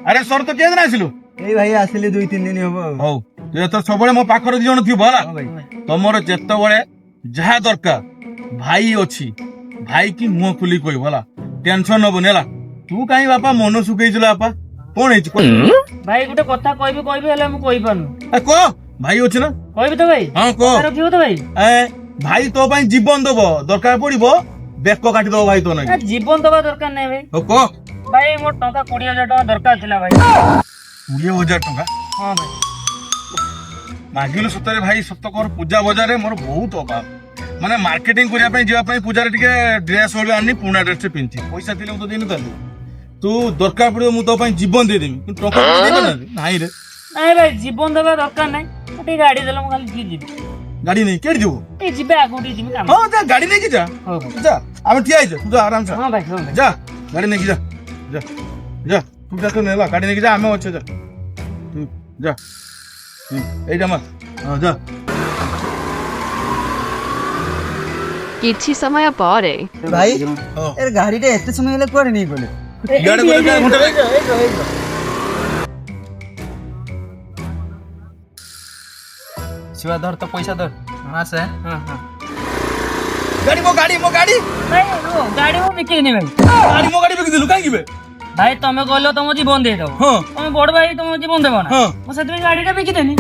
আরে সর তো কেদিন আসিলু? এই ভাই আসলে 2-3 দিন হবো। হଉ তুই ତ ସବୁବେଳେ ମୋ ପାଖରେ ଦି ଜଣ ଥିବ ହେଲା। ତମର ଯେତେବେଳେ ଯାହା ଦରକାର ଭାଇ ଅଛି, ଭାଇ କି ମୁହଁ ଖୋଲି କହିବ ହେଲା, ଟେନସନ ହବନି ହେଲା। ତୁ କାହିଁ ବାପା ମନ ଶୁକେଇଥିଲ ବାପା, କଣ ହେଇଛି କହ? ଭାଇ ଗୋଟେ କଥା କହିବି ହେଲେ ମୁଁ କହିପାରୁନି। କହ, ଭାଇ ଅଛି ନା? କହିବି ତ ଭାଇ? ହଁ କହ। ରଖିବ ତ ଭାଇ? ଭାଇ ତୋ ପାଇଁ ଜୀବନ ଦବ, ଦରକାର ପଡିବ ବେକ କାଟିଦବ ଭାଇ ତୋ ନାଇଁ। ଜୀବନ ଦବା ଦରକାର ନାହିଁ ଭାଇ। ହଉ କହ। ଭାଇ ମୋର ଟଙ୍କା 20,000 ଟଙ୍କା ଦରକାର ଥିଲା ଭାଇ। 20,000 ଟଙ୍କା ହଁ ଭାଇ। ମାଗିଲୁ ସତରେ ଭାଇ? ସତ କର, ପୂଜା ବଜାରରେ ମୋର ବହୁତ ଅଭାବ, ମାନେ ମାର୍କେଟିଂ କରିବା ପାଇଁ ଯିବା ପାଇଁ ପୂଜାରେ ଟିକେ ଡ୍ରେସ୍ ହଳୁ ଆଣିନି, ପୁରୁଣା ଡ୍ରେସ୍ ଟେ ପିନ୍ଧି, ପଇସା ଥିଲେ ମୁଁ ତ ଦେଇନଥାନ୍ତି। ତୁ ଦରକାର ପଡିବ ମୁଁ ତୋ ପାଇଁ ଜୀବନ ଦେଇଦେବି, କିନ୍ତୁ ଟଙ୍କା ଦେଇପାରୁନାହାନ୍ତି ନାହିଁ ରେ। ନାଇଁ ଭାଇ ଜୀବନ ଦେବା ଦରକାର ନାହିଁ, ଟିକେ ଗାଡି ଦେଲେ ମୁଁ ଖାଲି ଯିବି। ଗାଡି ନେଇ କେଠି ଯିବୁ? ଏ ଯିବେ ଆଗକୁ ଟିକେ ଯିବି କାମ। ହଁ ଯା, ଗାଡି ନେଇକି ଯା। ଯା, ଆମେ ଠିଆ ହେଇଛୁ, ତୁ ଯା ଆରାମସେ। ହଁ ଭାଇ ହଁ ଭାଇ। ଯା, ଗାଡି ନେଇକି ଯା। ଯା ଯା, ତୁ ଯା, ତୁ ନେଲା ଗାଡି ନେଇକି ଯା, ଆମେ ଅଛେ, ଯା ତୁ ଯା। এইটা আমার, যা। କିଛି ସମୟ ପରେ ଭାଇ এর গাড়িটা এত সময় হলে করে নিয়ে গেলে। গাড়ি করে কাই ঘন্টা রে? শিবা ধর তো পয়সা ধর। আছে হ্যাঁ হ্যাঁ। গাড়ি মো গাড়ি ভাই গাড়ি ମୁଁ ବିକିନି ଭାଇ। গাড়ি মো গাড়ি বিকি দিলু কাই কিবে? ଭାଇ ତମେ କହିଲ ତମ ଜୀବନ ଦେଇଦବ। ହଁ ତମେ ବଡ ଭାଇ ତମ ଜୀବନ ଦେବ ନା? ହଁ। ମୁଁ ସେଥିପାଇଁ ଗାଡିଟା ବିକିଦେନି।